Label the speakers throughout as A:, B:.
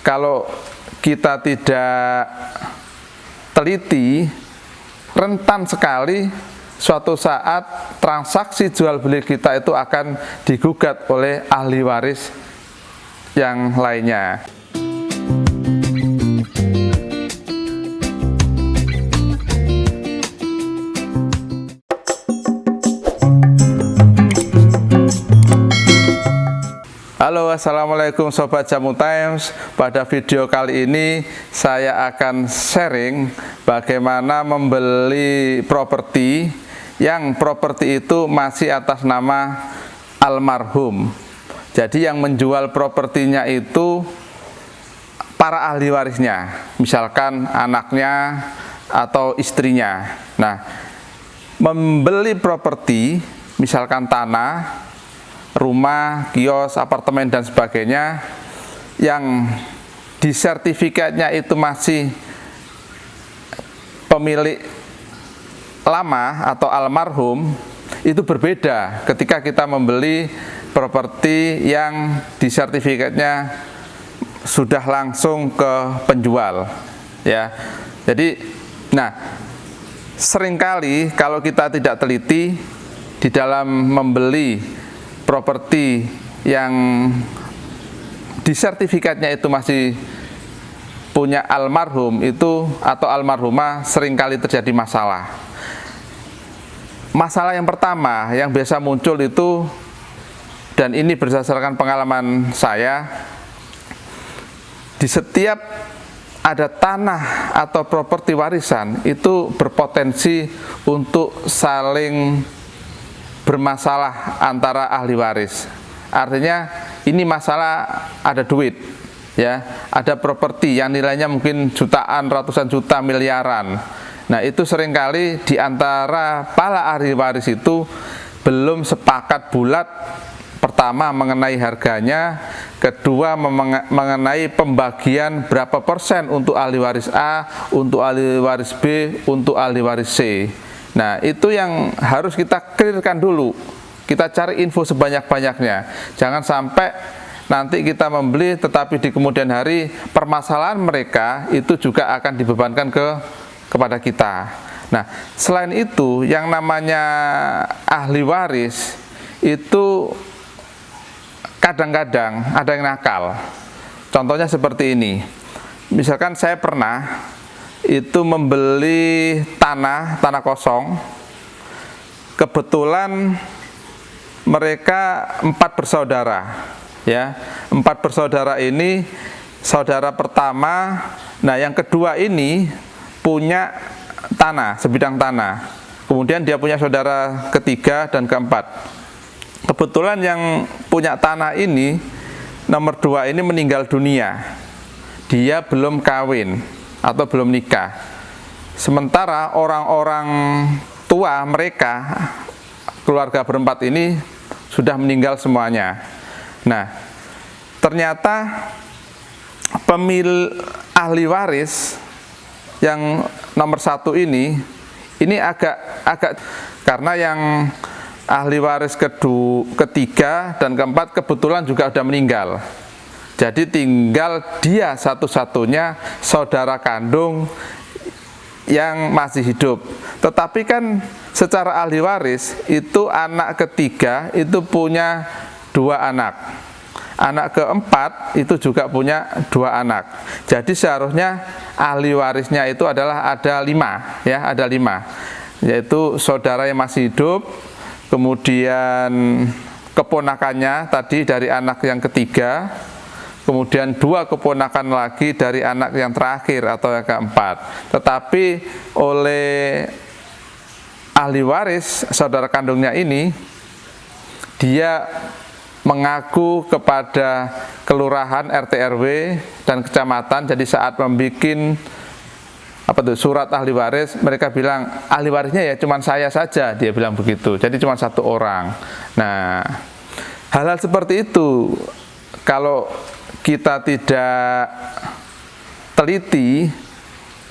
A: kalau kita tidak teliti, rentan sekali suatu saat transaksi jual beli kita itu akan digugat oleh ahli waris yang lainnya. Halo, assalamualaikum Sobat Jamu Times. Pada video kali ini saya akan sharing bagaimana membeli properti yang properti itu masih atas nama almarhum. Jadi yang menjual propertinya itu para ahli warisnya, misalkan anaknya atau istrinya. Nah, membeli properti, misalkan tanah, rumah, kios, apartemen, dan sebagainya yang di sertifikatnya itu masih pemilik lama atau almarhum, itu berbeda ketika kita membeli properti yang di sertifikatnya sudah langsung ke penjual, ya. Jadi, nah, seringkali kalau kita tidak teliti di dalam membeli properti yang di sertifikatnya itu masih punya almarhum itu atau almarhumah, seringkali terjadi masalah. Masalah yang pertama yang biasa muncul itu, dan ini berdasarkan pengalaman saya, di setiap ada tanah atau properti warisan itu berpotensi untuk saling bermasalah antara ahli waris. Artinya ini masalah ada duit, ya, ada properti yang nilainya mungkin jutaan, ratusan juta, miliaran. Nah, itu seringkali di antara para ahli waris itu belum sepakat bulat, pertama mengenai harganya, kedua mengenai pembagian berapa persen untuk ahli waris A, untuk ahli waris B, untuk ahli waris C. Nah, itu yang harus kita clearkan dulu. Kita cari info sebanyak-banyaknya. Jangan sampai nanti kita membeli tetapi di kemudian hari permasalahan mereka itu juga akan dibebankan kepada kita. Nah, selain itu yang namanya ahli waris itu kadang-kadang ada yang nakal. Contohnya seperti ini. Misalkan saya pernah itu membeli tanah kosong. Kebetulan mereka 4 bersaudara, ya. 4 bersaudara ini, saudara pertama, nah yang kedua ini punya tanah, sebidang tanah. Kemudian dia punya saudara ketiga dan keempat. Kebetulan yang punya tanah ini, nomor 2 ini meninggal dunia. Dia belum kawin atau belum nikah. Sementara orang-orang tua mereka, keluarga berempat ini sudah meninggal semuanya. Nah, ternyata pemilik ahli waris yang nomor 1 ini agak karena yang ahli waris ketiga dan keempat kebetulan juga sudah meninggal. Jadi tinggal dia satu-satunya saudara kandung yang masih hidup. Tetapi kan secara ahli waris itu anak ketiga itu punya 2 anak. Anak keempat itu juga punya 2 anak. Jadi seharusnya ahli warisnya itu adalah ada 5, ya, ada 5. Yaitu saudara yang masih hidup, kemudian keponakannya tadi dari anak yang ketiga, kemudian 2 keponakan lagi dari anak yang terakhir atau yang keempat. Tetapi oleh ahli waris saudara kandungnya ini, dia mengaku kepada kelurahan, RT RW dan kecamatan. Jadi saat membuat surat ahli waris, mereka bilang ahli warisnya ya cuma saya saja, dia bilang begitu. Jadi cuma 1 orang. Nah, hal-hal seperti itu kalau kita tidak teliti,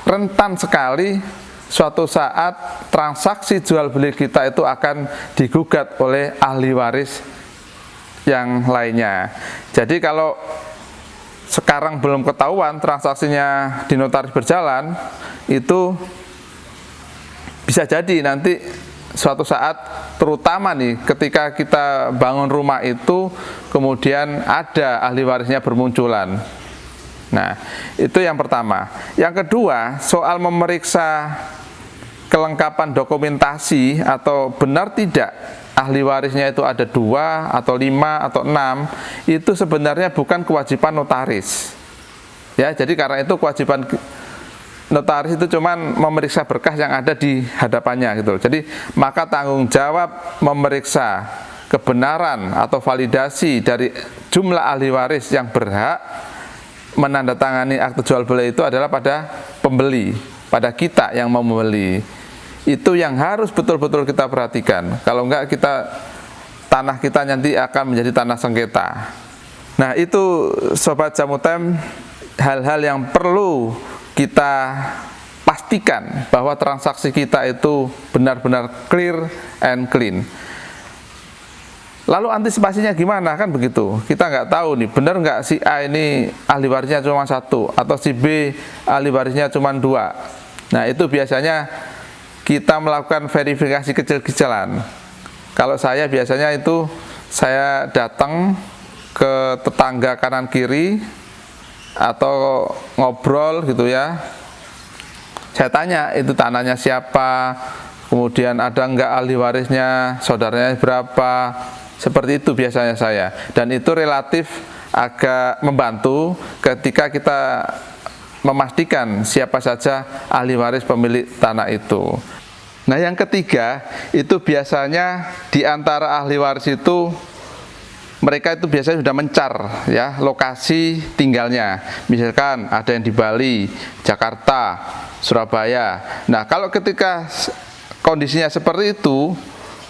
A: rentan sekali suatu saat transaksi jual beli kita itu akan digugat oleh ahli waris yang lainnya. Jadi kalau sekarang belum ketahuan transaksinya di notaris berjalan, itu bisa jadi nanti suatu saat, terutama nih ketika kita bangun rumah itu kemudian ada ahli warisnya bermunculan. Nah, itu yang pertama. Yang kedua, soal memeriksa kelengkapan dokumentasi atau benar tidak ahli warisnya itu ada 2 atau 5 atau 6, itu sebenarnya bukan kewajiban notaris. Ya, jadi karena itu kewajiban notaris itu cuman memeriksa berkas yang ada di hadapannya gitu. Jadi maka tanggung jawab memeriksa kebenaran atau validasi dari jumlah ahli waris yang berhak menandatangani akte jual beli itu adalah pada pembeli, pada kita yang mau membeli. Itu yang harus betul-betul kita perhatikan. Kalau enggak, tanah kita nanti akan menjadi tanah sengketa. Nah, itu Sobat Jamutem, hal-hal yang perlu kita pastikan bahwa transaksi kita itu benar-benar clear and clean. Lalu antisipasinya gimana, kan begitu? Kita nggak tahu nih, benar nggak si A ini ahli warisnya cuma 1 atau si B ahli warisnya cuma 2. Nah, itu biasanya kita melakukan verifikasi kecil-kecilan. Kalau saya biasanya itu saya datang ke tetangga kanan kiri atau ngobrol gitu ya, saya tanya itu tanahnya siapa, kemudian ada enggak ahli warisnya, saudaranya berapa, seperti itu biasanya saya. Dan itu relatif agak membantu ketika kita memastikan siapa saja ahli waris pemilik tanah itu. Nah, yang ketiga, itu biasanya di antara ahli waris itu mereka itu biasanya sudah mencar ya lokasi tinggalnya. Misalkan ada yang di Bali, Jakarta, Surabaya. Nah, kalau ketika kondisinya seperti itu,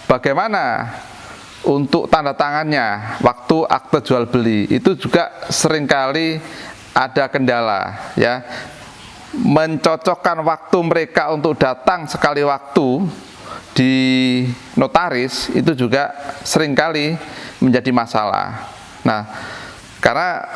A: bagaimana untuk tanda tangannya waktu akte jual beli? Itu juga seringkali ada kendala ya. Mencocokkan waktu mereka untuk datang sekali waktu di notaris itu juga seringkali menjadi masalah. Nah, karena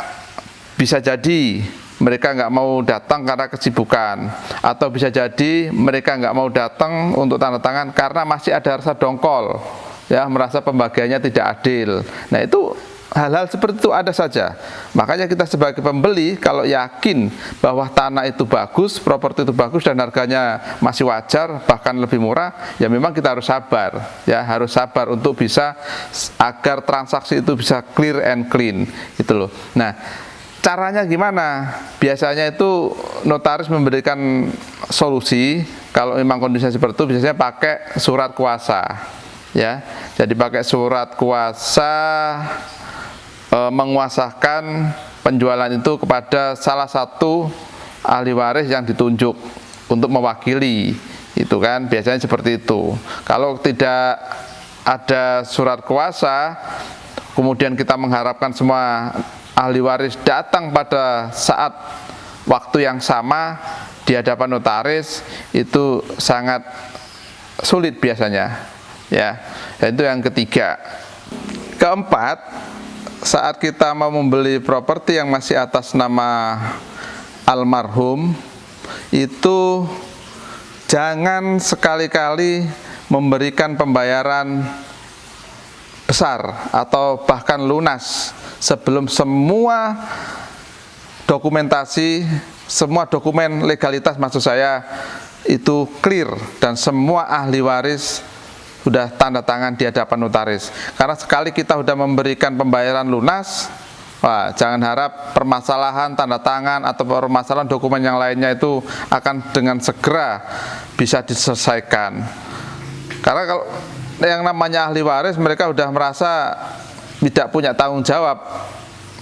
A: bisa jadi mereka nggak mau datang karena kesibukan, atau bisa jadi mereka nggak mau datang untuk tanda tangan karena masih ada rasa dongkol, ya, merasa pembagiannya tidak adil. Nah, itu hal-hal seperti itu ada saja. Makanya kita sebagai pembeli kalau yakin bahwa tanah itu bagus, properti itu bagus dan harganya masih wajar, bahkan lebih murah, ya memang kita harus sabar, ya harus sabar untuk bisa agar transaksi itu bisa clear and clean, gitu loh. Nah, caranya gimana? Biasanya itu notaris memberikan solusi kalau memang kondisinya seperti itu, biasanya pakai surat kuasa, ya. Jadi pakai surat kuasa menguasakan penjualan itu kepada salah satu ahli waris yang ditunjuk untuk mewakili, itu kan biasanya seperti itu. Kalau tidak ada surat kuasa, kemudian kita mengharapkan semua ahli waris datang pada saat waktu yang sama di hadapan notaris, itu sangat sulit biasanya, ya. Dan itu yang ketiga. Keempat, saat kita mau membeli properti yang masih atas nama almarhum, itu jangan sekali-kali memberikan pembayaran besar atau bahkan lunas sebelum semua dokumentasi, semua dokumen legalitas maksud saya itu clear dan semua ahli waris sudah tanda tangan di hadapan notaris. Karena sekali kita sudah memberikan pembayaran lunas, wah, jangan harap permasalahan tanda tangan atau permasalahan dokumen yang lainnya itu akan dengan segera bisa diselesaikan. Karena kalau yang namanya ahli waris, mereka sudah merasa tidak punya tanggung jawab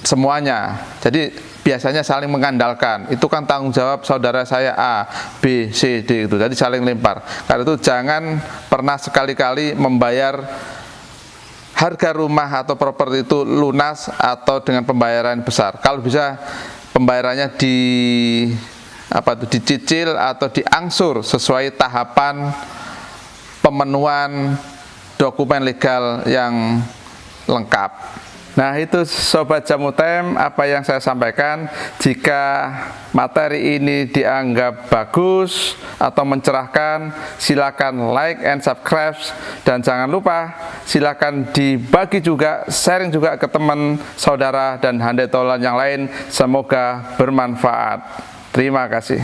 A: semuanya. Jadi biasanya saling mengandalkan, itu kan tanggung jawab saudara saya A, B, C, D itu. Jadi saling lempar. Karena itu jangan pernah sekali-kali membayar harga rumah atau properti itu lunas atau dengan pembayaran besar. Kalau bisa pembayarannya dicicil atau diangsur sesuai tahapan pemenuhan dokumen legal yang lengkap. Nah, itu Sobat Jamu Time apa yang saya sampaikan. Jika materi ini dianggap bagus atau mencerahkan, silakan like and subscribe, dan jangan lupa silakan dibagi juga, sharing juga ke teman, saudara, dan handetolan yang lain. Semoga bermanfaat. Terima kasih.